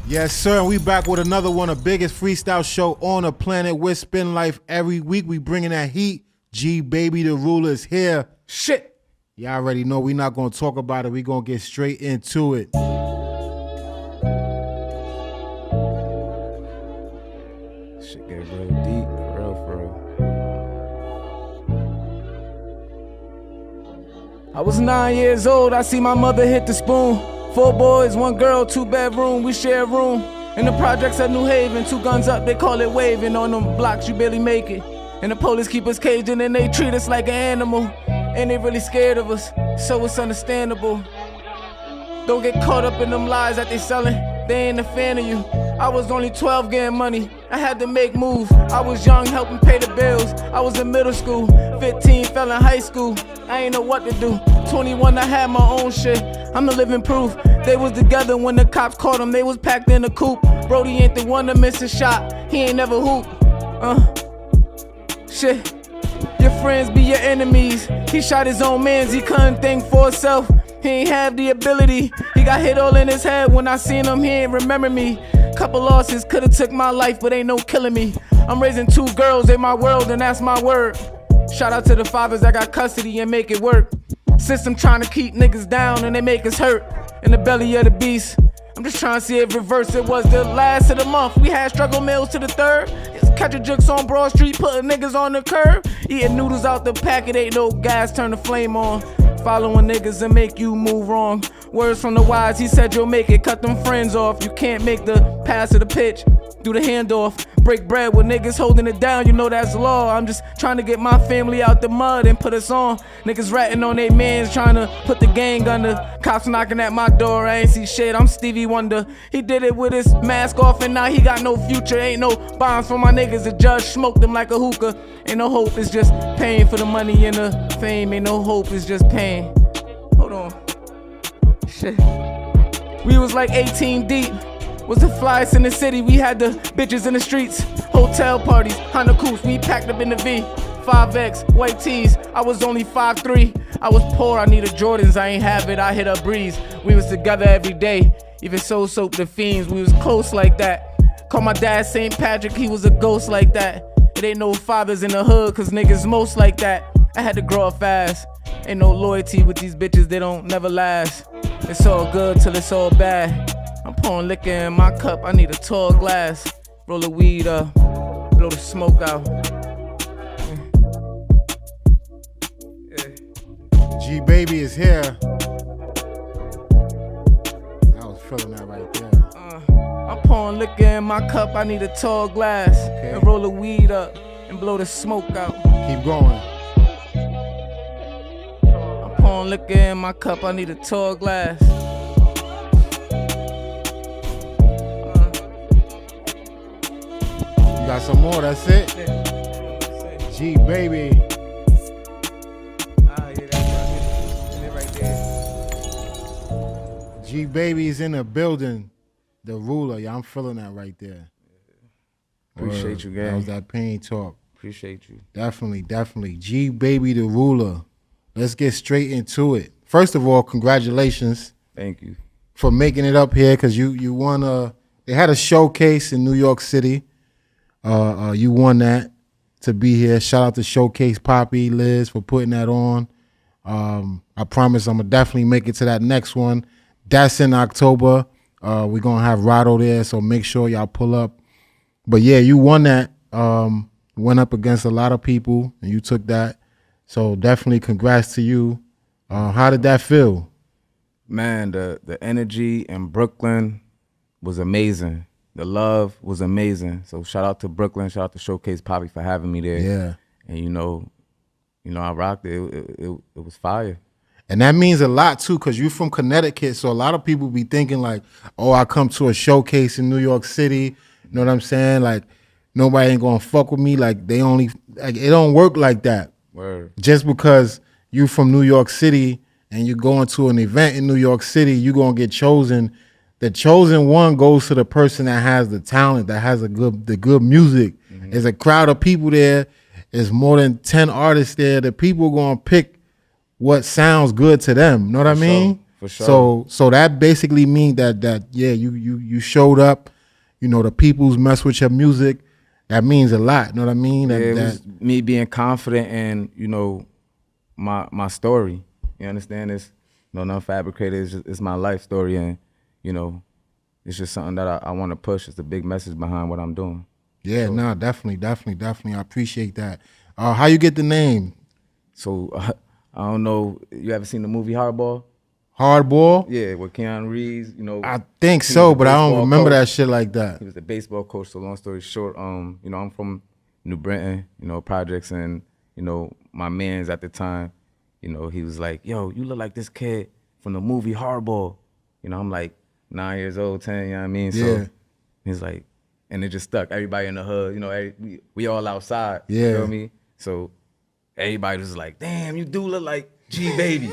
Yes, sir. We back with another one, the biggest freestyle show on the planet with Spin Life. Every week we bringing that heat. G Baby the Ruler is here. Shit. Y'all already know we not going to talk about it. We going to get straight into it. Shit get real deep, for real. I was 9 years old, I see my mother hit the spoon. 4 boys, 1 girl, 2 bedroom, we share a room. In the projects at New Haven, 2 guns up, they call it waving. On them blocks, you barely make it. And the police keep us caged and they treat us like an animal. And they really scared of us, so it's understandable. Don't get caught up in them lies that they selling, they ain't a fan of you. I was only 12 getting money, I had to make moves. I was young helping pay the bills, I was in middle school. 15 fell in high school, I ain't know what to do. 21 I had my own shit, I'm the living proof. They was together when the cops caught them, they was packed in a coupe. Brody ain't the one to miss a shot, he ain't never hoop. Shit, your friends be your enemies. He shot his own mans, he couldn't think for himself. He ain't have the ability. He got hit all in his head. When I seen him, he ain't remember me. Couple losses could've took my life, but ain't no killing me. I'm raising 2 girls in my world, and that's my word. Shout out to the fathers that got custody and make it work. System trying to keep niggas down, and they make us hurt. In the belly of the beast. I'm just trying to see if reverse it was the last of the month. We had struggle meals to the 3rd. Catching jukes on Broad Street, putting niggas on the curb. Eating noodles out the packet, ain't no gas, turn the flame on. Following niggas and make you move wrong. Words from the wise, he said you'll make it, cut them friends off. You can't make the pass of the pitch, do the handoff. Break bread with niggas holding it down, you know that's law. I'm just trying to get my family out the mud and put us on. Niggas ratting on they mans, trying to put the gang under. Cops knocking at my door, I ain't see shit, I'm Stevie Wonder. He did it with his mask off and now he got no future. Ain't no bonds for my niggas, the judge smoked them like a hookah. Ain't no hope, it's just pain for the money and the fame. Ain't no hope, it's just pain. Hold on. Shit. We was like 18 deep. Was the flyest in the city, we had the bitches in the streets. Hotel parties, Honda Coupes, we packed up in the V. 5X, white tees, I was only 5'3". I was poor, I needed Jordans, I ain't have it, I hit a breeze. We was together every day, even soap the fiends, we was close like that. Call my dad St. Patrick, he was a ghost like that. It ain't no fathers in the hood, cause niggas most like that. I had to grow up fast, ain't no loyalty with these bitches, they don't never last. It's all good till it's all bad. I'm pouring liquor in my cup, I need a tall glass. Roll the weed up, blow the smoke out. G Baby is here. I was feeling that right there. I'm pouring liquor in my cup, I need a tall glass. Okay. And roll the weed up and blow the smoke out. Keep going. I'm pouring liquor in my cup, I need a tall glass. Got some more, that's it? G Baby. G Baby's in the building. The Ruler. Yeah, I'm feeling that right there. Appreciate you, gang. That was that pain talk. Appreciate you. Definitely. G Baby the Ruler. Let's get straight into it. First of all, congratulations. Thank you. For making it up here, because you won they had a showcase in New York City. You won that to be here. Shout out to Showcase Poppy, Liz, for putting that on. I promise I'm going to definitely make it to that next one. That's in October. We're going to have Rado there, so make sure y'all pull up. But, yeah, you won that. Went up against a lot of people, and you took that. So definitely congrats to you. How did that feel? Man, the energy in Brooklyn was amazing. The love was amazing. So shout out to Brooklyn, shout out to Showcase Poppy for having me there. Yeah. And you know, I rocked it. It was fire. And that means a lot too, because you're from Connecticut. So a lot of people be thinking like, oh, I come to a showcase in New York City. You know what I'm saying? Like, nobody ain't gonna fuck with me. Like, it don't work like that. Word. Just because you from New York City and you're going to an event in New York City, you're gonna get chosen. The chosen one goes to the person that has the talent, that has the good music. Mm-hmm. There's a crowd of people there. There's more than 10 artists there. The people gonna pick what sounds good to them. Know what I mean? For sure. So that basically means that yeah, you showed up. You know, the people's mess with your music. That means a lot. You know what I mean? Yeah, it was me being confident in, you know, my story. You understand? It's nothing fabricated. It's my life story, and you know, it's just something that I want to push. It's a big message behind what I'm doing. Yeah, no, definitely. I appreciate that. How you get the name? So I don't know. You ever seen the movie Hardball? Hardball? Yeah, with Keanu Reeves. You know, I think so, but I don't remember that shit like that. He was a baseball coach. So long story short, you know, I'm from New Britain, you know, projects, and you know, my man's at the time, you know, he was like, "Yo, you look like this kid from the movie Hardball." You know, I'm like 9 years old, 10. You know what I mean? Yeah. So he's like, and it just stuck. Everybody in the hood, you know, we all outside. Yeah. You feel me? So everybody was like, "Damn, you do look like G Baby."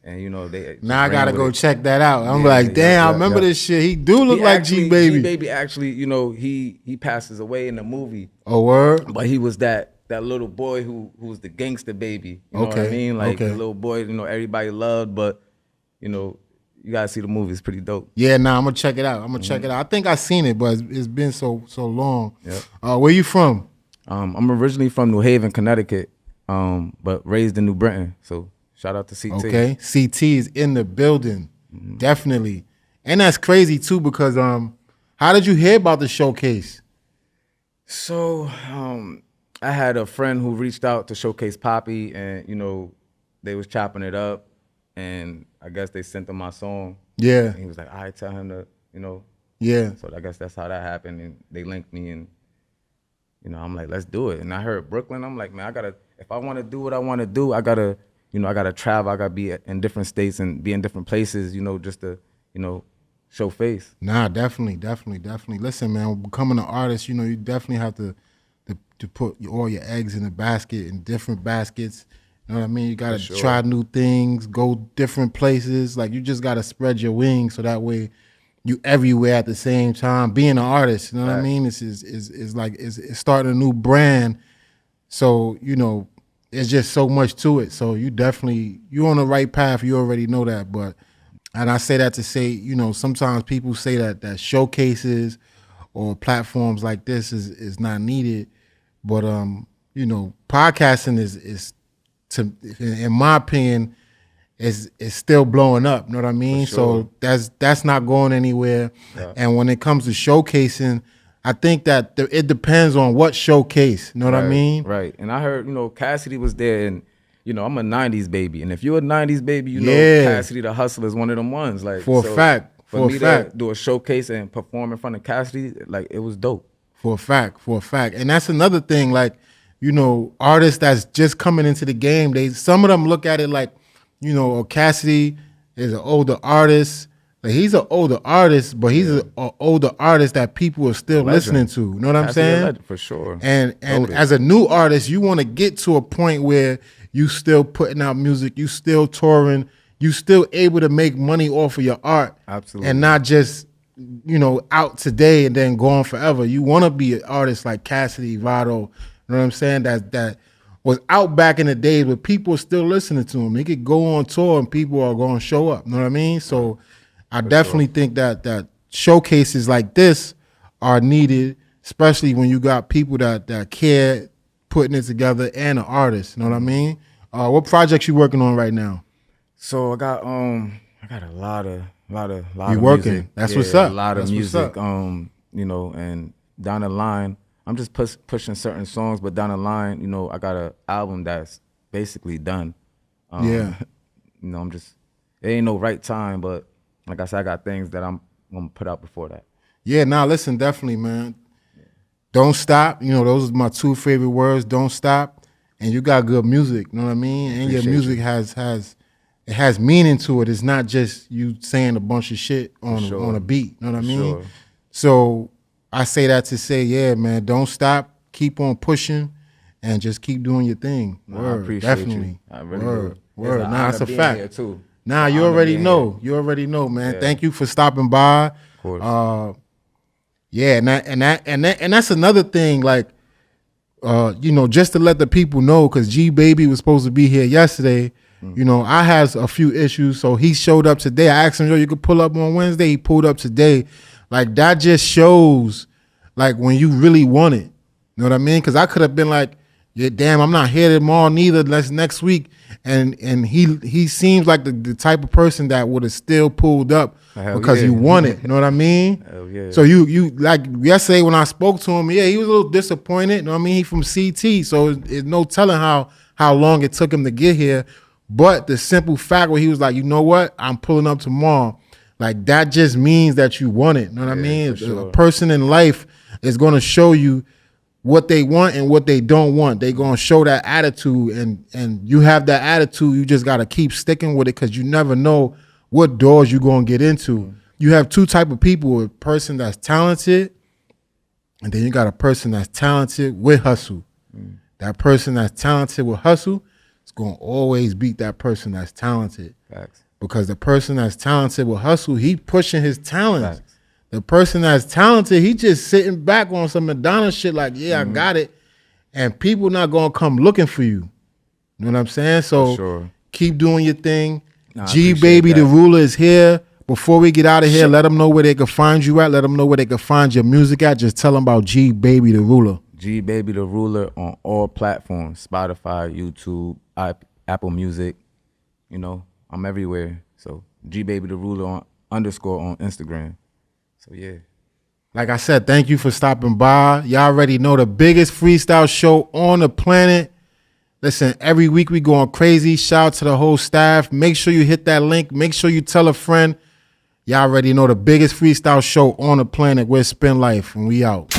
And you know, now I gotta go check that out. I'm like, damn, I remember this shit. He do look like G Baby. G Baby actually, you know, he passes away in the movie. Oh, word? But he was that little boy who was the gangster baby. You know what I mean? Like the little boy, you know, everybody loved, but you know, you gotta see the movie. It's pretty dope. Yeah, nah, I'm gonna check it out. Check it out. I think I seen it, but it's been so long. Yep. Where you from? I'm originally from New Haven, Connecticut, but raised in New Britain. So shout out to CT. Okay, CT is in the building, definitely, and that's crazy too because how did you hear about the showcase? So I had a friend who reached out to showcase Poppy, and you know, they was chopping it up, and I guess they sent him my song. Yeah, and he was like, "I tell him to, you know." Yeah. So I guess that's how that happened, and they linked me, and you know, I'm like, let's do it. And I heard Brooklyn. I'm like, man, if I want to do what I want to do, I gotta travel. I gotta be in different states and be in different places, you know, just to, you know, show face. Nah, definitely. Listen, man, becoming an artist, you know, you definitely have to put all your eggs in a basket, in different baskets. You know what I mean? You gotta try new things, go different places. Like you just gotta spread your wings so that way you everywhere at the same time. Being an artist, you know what I mean? It's like it's starting a new brand. So, you know, there's just so much to it. So you're on the right path. You already know that. And I say that to say, you know, sometimes people say that showcases or platforms like this is not needed. But you know, podcasting is in my opinion, is still blowing up. You know what I mean? Sure. So that's not going anywhere. Yeah. And when it comes to showcasing, I think that it depends on what showcase. You know what I mean? Right. And I heard, you know, Cassidy was there, and you know, I'm a '90s baby, and if you're a '90s baby, you know, Cassidy the Hustler is one of them ones. Like for a fact. For me to do a showcase and perform in front of Cassidy, like it was dope. For a fact. And that's another thing. Like, you know, artists that's just coming into the game, some of them look at it like, you know, Cassidy is an older artist. Like he's an older artist, but he's an older artist that people are still listening to. You know what I'm saying? For sure. And as a new artist, you want to get to a point where you still putting out music, you still touring, you still able to make money off of your art. Absolutely. And not just, you know, out today and then gone forever. You want to be an artist like Cassidy, Vado, you know what I'm saying? That was out back in the days where people are still listening to him. He could go on tour and people are going to show up. You know what I mean? So I definitely think that showcases like this are needed, especially when you got people that care putting it together and an artist. You know what I mean? What projects you working on right now? So I got a lot of you working? Music. That's what's up. A lot of music. You know, and down the line, I'm just pushing certain songs, but down the line, you know, I got an album that's basically done. You know, it ain't no right time, but like I said, I got things that I'm gonna put out before that. Yeah, listen, definitely, man. Don't stop. You know, those are my two favorite words. Don't stop. And you got good music. You know what I mean? And your music has meaning to it. It's not just you saying a bunch of shit on a beat. You know what I mean? Sure. So I say that to say, yeah, man, don't stop. Keep on pushing and just keep doing your thing. I appreciate definitely. You. I really do. Word. Nah, it's a fact. Too. Nah, you already know. You already know, man. Yeah. Thank you for stopping by. Of course. Yeah, and that's another thing, like, you know, just to let the people know, because G Baby was supposed to be here yesterday, You know, I has a few issues, so he showed up today. I asked him, yo, you could pull up on Wednesday. He pulled up today. Like, that just shows, like, when you really want it. You know what I mean? Because I could have been like, yeah, damn, I'm not here tomorrow neither. Let's next week. And he seems like the type of person that would have still pulled up because you want it. You know what I mean? Hell yeah. So you like yesterday when I spoke to him, yeah, he was a little disappointed. You know what I mean? He from CT, so it's no telling how long it took him to get here. But the simple fact where he was like, you know what? I'm pulling up tomorrow. Like, that just means that you want it. You know what I mean? Sure. A person in life is going to show you what they want and what they don't want. They going to show that attitude, and you have that attitude. You just got to keep sticking with it because you never know what doors you're going to get into. You have two type of people, a person that's talented, and then you got a person that's talented with hustle. That person that's talented with hustle is going to always beat that person that's talented. Facts. Because the person that's talented with hustle, he pushing his talents. Facts. The person that's talented, he just sitting back on some Madonna shit like, yeah, I got it. And people not going to come looking for you. You know what I'm saying? So keep doing your thing. G Baby the Ruler is here. Before we get out of here, let them know where they can find you at. Let them know where they can find your music at. Just tell them about G Baby the Ruler. G Baby the Ruler on all platforms. Spotify, YouTube, Apple Music. You know, I'm everywhere. So G Baby the Ruler on _ on Instagram. So yeah. Like I said, thank you for stopping by. Y'all already know the biggest freestyle show on the planet. Listen, every week we going crazy. Shout out to the whole staff. Make sure you hit that link. Make sure you tell a friend. Y'all already know the biggest freestyle show on the planet. We're SPINLYFE, and we out.